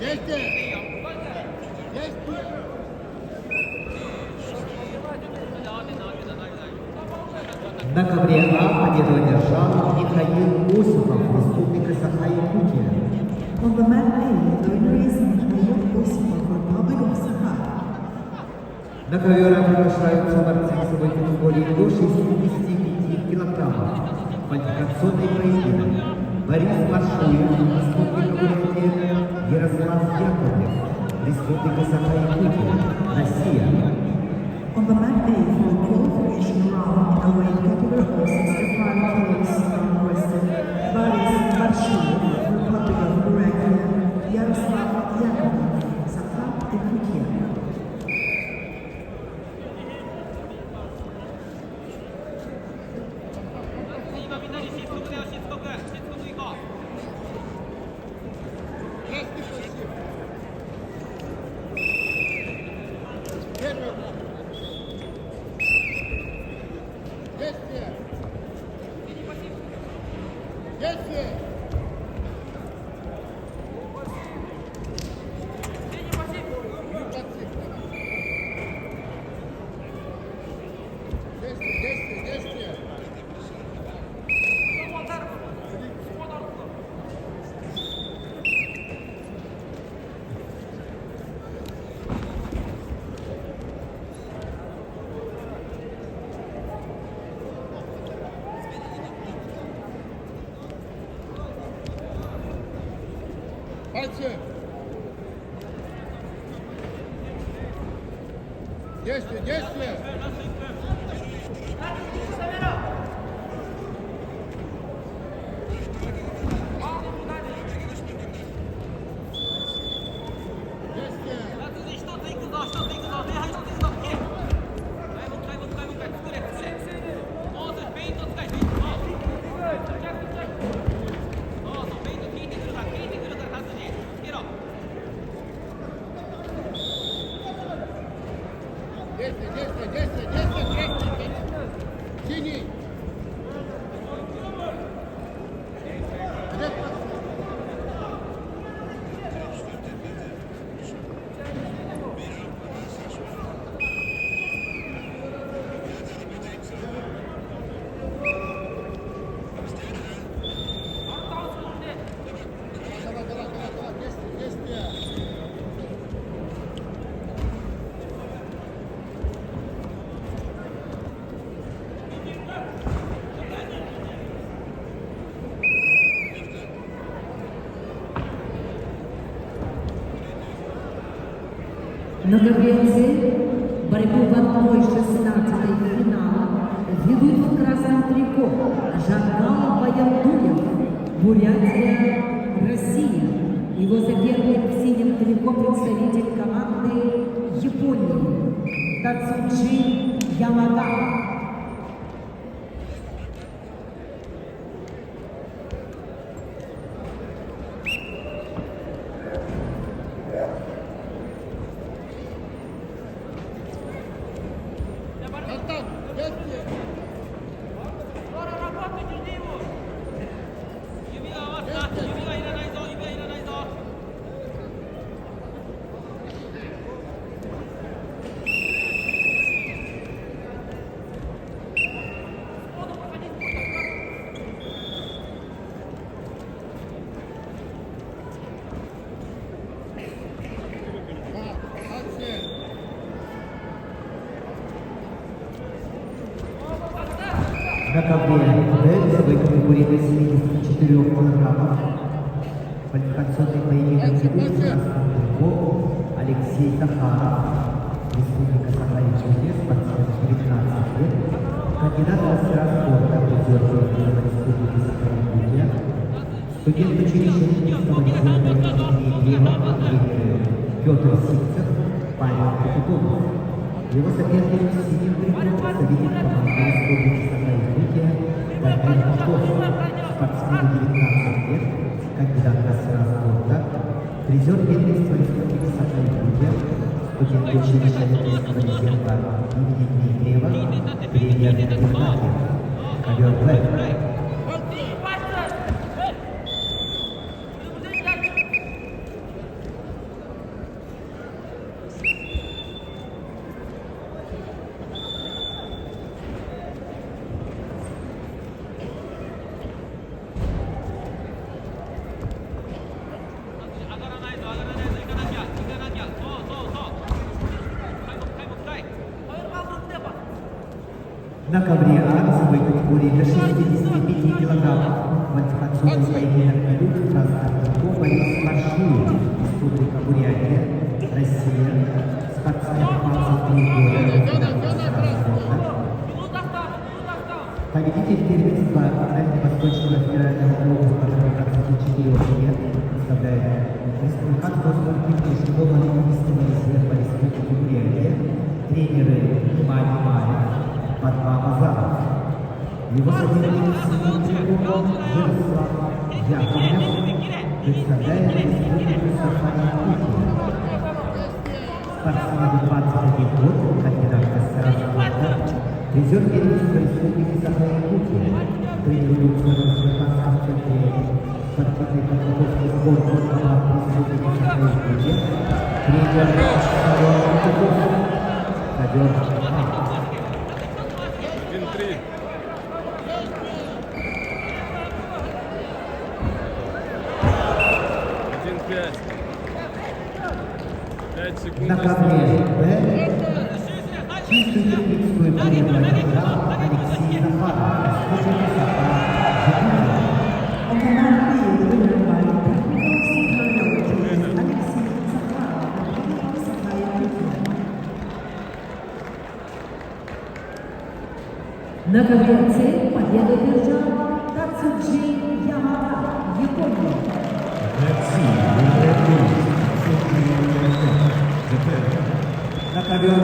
На ковре А победу одержал Михаил Осипов, Республика Саха-Якутия. On the mat A, the winner is Mikhail Osipov, Republic of Sakha. На ковер А приглашаются борцы весовой категории до 65 килограммов. Квалификационный поединок. Борис Маршуев, Республика Бурятия, Ярослав Яковлев, Республика Саха-Якутия, Россия. On the mat A for the qualification round in a weight category of 65 kilos requested Boris Marshiyev, Republic of Buryatia, Yaroslav Yakovlev, Sakha, Якутия. Действие, действие! Синий! На ковре борьбу в одной 16-й финала ведут в красном трико Жангал Баяндуев, Бурятия, Россия. Его соперник в синем трико представитель команды Японии Тацуджи Ямада. На ковре Б весовой категории до 74 килограммов. Квалификационный поединок ведут в красном трико Алексей Захаров, Республика Саха-Якутия, спортсмен 19 лет, кандидат в мастера спорта, призер Республики Саха-Якутия, студент училища Минского инженерного инженерного тренера Петр Сивцев, Павел Капитонов. Его соперник в синем трико представитель команды Республики Саха-Якутия Данил Попов, спортсмен 19 лет, кандидат в мастера спорта, призер первенства Республики Саха-Якутия, студент училища Ленинского инженерного имени Дмитриева, тренер Геннадьев, ковер Б. На ковре А весовой категории до 65 килограммов квалификационный поединок идут красного Борис Маршуев, Республика Бурятия, Россия, спортсмен 23 года, победитель первенства Дальневосточного федерального округа номер 24 лет представляет республиканскую спортивную школу олимпийского резерва Республики Бурятия, тренеры Мани Маев, Батма Мазаров. Его соперник синим трибуном Ярослав Яковлев представляет Республику Саха-Якутия. Спортсмену 21 год, кандидат в мастера спорта, призер первенства Республики Саха-Якутия, тренируется в Республиканском центре спортивной подготовки сборной команд Республики Саха-Якутия, тренер Ковер. 1-3. Пять секунд. На ковре Б чистую тренерскую победу одержал Алексей Захаров, Республика Саха-Якутия. On command B, the winner by technical superiority is Alexei Zakharov, Republic of Sakha-Yakutия. На ковре С победу одержал Тацуджи Ямада, Япония. На ковер